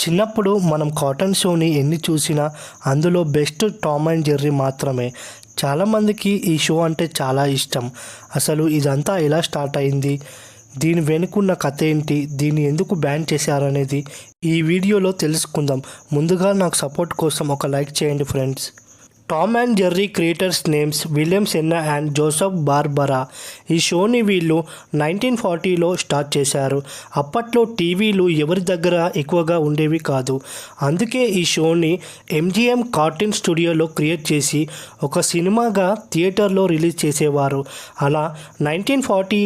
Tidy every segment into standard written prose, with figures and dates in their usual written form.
చిన్నప్పుడు మనం కాటన్ షోని ఎన్ని చూసినా అందులో బెస్ట్ టామ్ అండ్ జెర్రీ మాత్రమే. చాలామందికి ఈ షో అంటే చాలా ఇష్టం. అసలు ఇదంతా ఎలా స్టార్ట్ అయింది, దీని వెనుకున్న కథ ఏంటి, దీన్ని ఎందుకు బ్యాన్ చేశారనేది ఈ వీడియోలో తెలుసుకుందాం. ముందుగా నాకు సపోర్ట్ కోసం ఒక లైక్ చేయండి friends. Tom and Jerry creators names William సెన్నా and Joseph Barbara. ఈ షోని వీళ్ళు 1940లో స్టార్ట్ చేశారు. అప్పట్లో టీవీలు ఎవరి దగ్గర ఎక్కువగా ఉండేవి కాదు. అందుకే ఈ షోని ఎంజిఎం కార్టూన్ స్టూడియోలో క్రియేట్ చేసి ఒక సినిమాగా థియేటర్లో రిలీజ్ చేసేవారు. అలా 1940,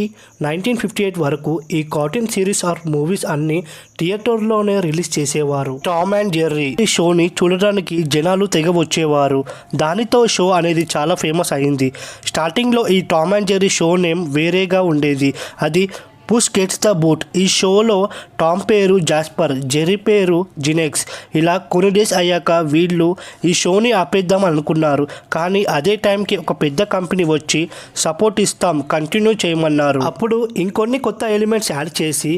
1958 వరకు ఈ కార్టూన్ సిరీస్ ఆర్ మూవీస్ అన్ని థియేటర్లోనే రిలీజ్ చేసేవారు. టామ్ అండ్ జెర్రీ ఈ షోని చూడడానికి జనాలు తెగ వచ్చేవారు. దానితో షో అనేది చాలా ఫేమస్ అయింది. స్టార్టింగ్లో ఈ Tom and Jerry show name వేరేగా ఉండేది. అది పుష్ గెట్స్ ద బూట్. ఈ షోలో టామ్ పేరు జాస్పర్, జెర్రీ పేరు జినెక్స్. ఇలా కొన్ని డేస్ అయ్యాక వీళ్ళు ఈ షోని ఆపేద్దాం అనుకున్నారు. కానీ అదే టైంకి ఒక పెద్ద కంపెనీ వచ్చి సపోర్ట్ ఇస్తాం, కంటిన్యూ చేయమన్నారు. అప్పుడు ఇంకొన్ని కొత్త ఎలిమెంట్స్ యాడ్ చేసి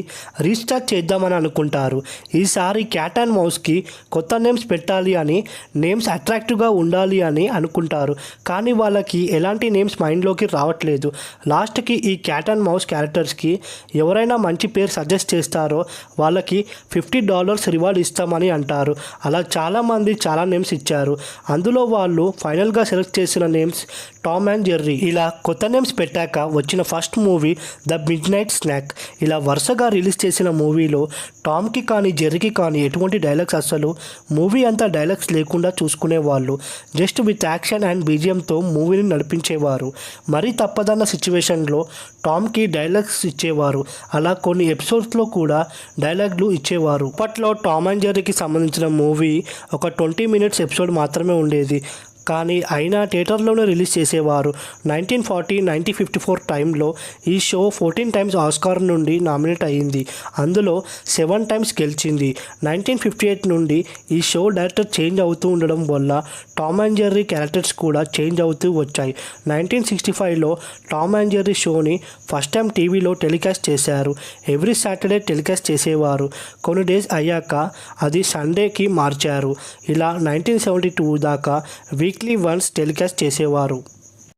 రీస్టార్ట్ చేద్దామని అనుకుంటారు. ఈసారి క్యాట్ అండ్ మౌస్కి కొత్త నేమ్స్ పెట్టాలి అని, నేమ్స్ అట్రాక్టివ్గా ఉండాలి అని అనుకుంటారు. కానీ వాళ్ళకి ఎలాంటి నేమ్స్ మైండ్లోకి రావట్లేదు. లాస్ట్కి ఈ క్యాట్ అండ్ మౌస్ క్యారెక్టర్స్కి ఎవరైనా మంచి పేరు సజెస్ట్ చేస్తారో వాళ్ళకి $50 రివార్డ్ ఇస్తామని అంటారు. అలా చాలామంది చాలా నేమ్స్ ఇచ్చారు. అందులో వాళ్ళు ఫైనల్గా సెలెక్ట్ చేసిన నేమ్స్ టామ్ అండ్ జెర్రీ. ఇలా కొత్త నేమ్స్ పెట్టాక వచ్చిన first movie the mid night snack. ఇలా వరుసగా రిలీజ్ చేసిన మూవీలో టామ్కి కానీ జెర్రీకి కానీ ఎటువంటి డైలాగ్స్, అసలు మూవీ అంతా డైలాగ్స్ లేకుండా చూసుకునేవాళ్ళు. జస్ట్ విత్ యాక్షన్ అండ్ బీజిఎంతో మూవీని నడిపించేవారు. మరీ తప్పదన్న సిచ్యువేషన్లో టామ్కి డైలాగ్స్ ఇచ్చేవారు. అలా కొన్ని ఎపిసోడ్స్లో కూడా డైలాగ్లు ఇచ్చేవారు. అప్పట్లో టామ్ అండ్ జెర్రీకి సంబంధించిన మూవీ ఒక 20 minutes ఎపిసోడ్ మాత్రమే ఉండేది. కానీ అయినా థియేటర్లోనే రిలీజ్ చేసేవారు. 1940, 1954 టైంలో ఈ షో 14 times ఆస్కార్ నుండి నామినేట్ అయ్యింది. అందులో 7 times గెలిచింది. 1958 నుండి ఈ షో డైరెక్టర్ చేంజ్ అవుతూ ఉండడం వల్ల టామ్ అండ్ జెర్రీ క్యారెక్టర్స్ కూడా చేంజ్ అవుతూ వచ్చాయి. 1965లో టామ్ అండ్ జెర్రీ షోని ఫస్ట్ టైం టీవీలో టెలికాస్ట్ చేశారు. ఎవ్రీ సాటర్డే టెలికాస్ట్ చేసేవారు. కొన్ని డేస్ అయ్యాక అది సండేకి మార్చారు. ఇలా 1972 దాకా వీక్లీ వన్స్ టెలికాస్ట్ చేసేవారు.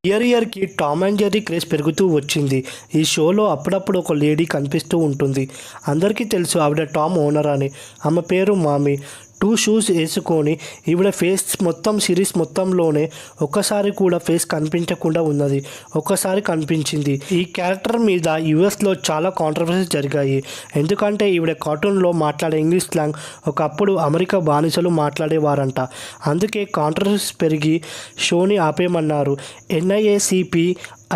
ఇయర్కి టామ్ అండ్ జెర్రీ క్రేజ్ పెరుగుతూ వచ్చింది. ఈ షోలో అప్పుడప్పుడు ఒక లేడీ కనిపిస్తూ ఉంటుంది. అందరికీ తెలుసు ఆవిడ టామ్ ఓనర్ అని. ఆమె పేరు మామీ. 2 shoes వేసుకొని ఈవిడ ఫేస్ మొత్తం సిరీస్ మొత్తంలోనే ఒక్కసారి కూడా ఫేస్ కనిపించకుండా ఉన్నది. ఒక్కసారి కనిపించింది. ఈ క్యారెక్టర్ మీద యుఎస్లో చాలా కాంట్రవర్సీస్ జరిగాయి. ఎందుకంటే ఈవిడ కార్టూన్లో మాట్లాడే ఇంగ్లీష్ స్లాంగ్ ఒకప్పుడు అమెరికా బానిసలు మాట్లాడేవారంట. అందుకే కాంట్రవర్సీస్ పెరిగి షోని ఆపేయమన్నారు. NIACP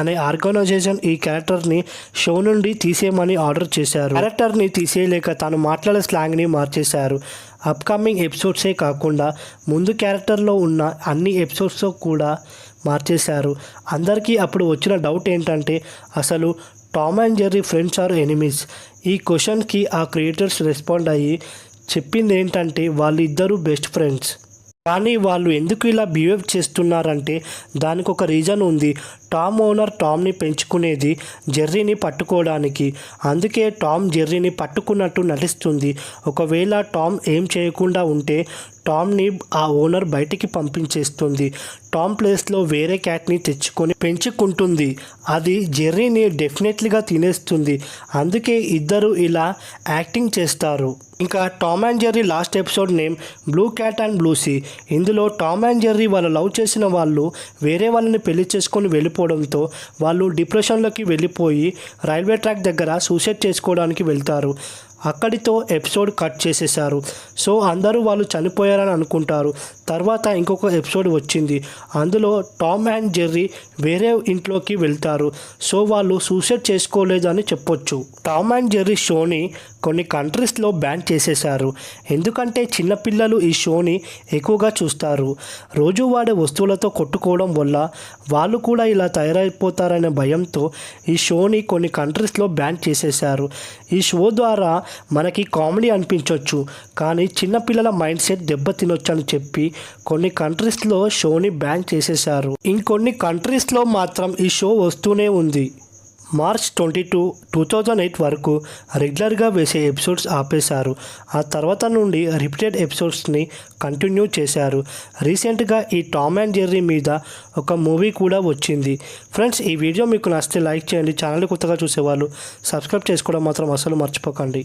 అనే ఆర్గనైజేషన్ ఈ క్యారెక్టర్ని షో నుండి తీసేయమని ఆర్డర్ చేశారు. క్యారెక్టర్ని తీసేయలేక తాను మాట్లాడే స్లాంగ్ని మార్చేశారు. అప్కమింగ్ ఎపిసోడ్సే కాకుండా ముందు క్యారెక్టర్లో ఉన్న అన్ని ఎపిసోడ్స్లో కూడా మార్చేశారు. అందరికీ అప్పుడు వచ్చిన డౌట్ ఏంటంటే అసలు Tom and Jerry friends or enemies? ఈ క్వశ్చన్కి ఆ క్రియేటర్స్ రెస్పాండ్ అయ్యి చెప్పింది ఏంటంటే వాళ్ళిద్దరూ బెస్ట్ ఫ్రెండ్స్. కానీ వాళ్ళు ఎందుకు ఇలా బిహేవ్ చేస్తున్నారంటే దానికి ఒక రీజన్ ఉంది. టామ్ ఓనర్ టామ్ని పెంచుకునేది జెర్రీని పట్టుకోవడానికి. అందుకే టామ్ జెర్రీని పట్టుకున్నట్టు నటిస్తుంది. ఒకవేళ టామ్ ఏం చేయకుండా ఉంటే టామ్ని ఆ ఓనర్ బయటికి పంపించేస్తుంది. టామ్ ప్లేస్లో వేరే క్యాట్ని తెచ్చుకొని పెంచుకుంటుంది. అది జెర్రీని డెఫినెట్లీగా తినేస్తుంది. అందుకే ఇద్దరు ఇలా యాక్టింగ్ చేస్తారు. ఇంకా Tom and Jerry last episode name blue cat and blue sea. ఇందులో టామ్ అండ్ జెర్రీ వాళ్ళు లవ్ చేసిన వాళ్ళు వేరే వాళ్ళని పెళ్లి చేసుకొని వెళ్ళిపోవడంతో వాళ్ళు డిప్రెషన్లోకి వెళ్ళిపోయి రైల్వే ట్రాక్ దగ్గర సూసైడ్ చేసుకోవడానికి వెళ్తారు. అక్కడితో ఎపిసోడ్ కట్ చేసేసారు. సో అందరూ వాళ్ళు చనిపోయారని అనుకుంటారు. తర్వాత ఇంకొక ఎపిసోడ్ వచ్చింది. అందులో టామ్ అండ్ జెర్రీ వేరే ఇంట్లోకి వెళ్తారు. సో వాళ్ళు సూసైడ్ చేసుకోలేదని చెప్పొచ్చు. టామ్ అండ్ జెర్రీ షోని కొన్ని కంట్రీస్లో బ్యాన్ చేసేశారు. ఎందుకంటే చిన్నపిల్లలు ఈ షోని ఎక్కువగా చూస్తారు. రోజు వాడే వస్తువులతో కొట్టుకోవడం వల్ల వాళ్ళు కూడా ఇలా తయారైపోతారనే భయంతో ఈ షోని కొన్ని కంట్రీస్లో బ్యాన్ చేసేశారు. ఈ షో ద్వారా మనకి కామెడీ అనిపించవచ్చు, కానీ చిన్నపిల్లల మైండ్ సెట్ దెబ్బతినొచ్చు అని చెప్పి కొన్ని కంట్రీస్లో షోని బ్యాన్ చేసేశారు. ఇంకొన్ని కంట్రీస్లో మాత్రం ఈ షో వస్తూనే ఉంది. మార్చ్ 22, 2008 వరకు రెగ్యులర్గా వేసే ఎపిసోడ్స్ ఆపేశారు. ఆ తర్వాత నుండి రిపీటెడ్ ఎపిసోడ్స్ని కంటిన్యూ చేశారు. రీసెంట్గా ఈ టామ్ అండ్ జెర్రీ మీద ఒక మూవీ కూడా వచ్చింది. ఫ్రెండ్స్, ఈ వీడియో మీకు నచ్చితే లైక్ చేయండి. ఛానల్ కొత్తగా చూసేవాళ్ళు సబ్స్క్రైబ్ చేసుకోవడం మాత్రం అసలు మర్చిపోకండి.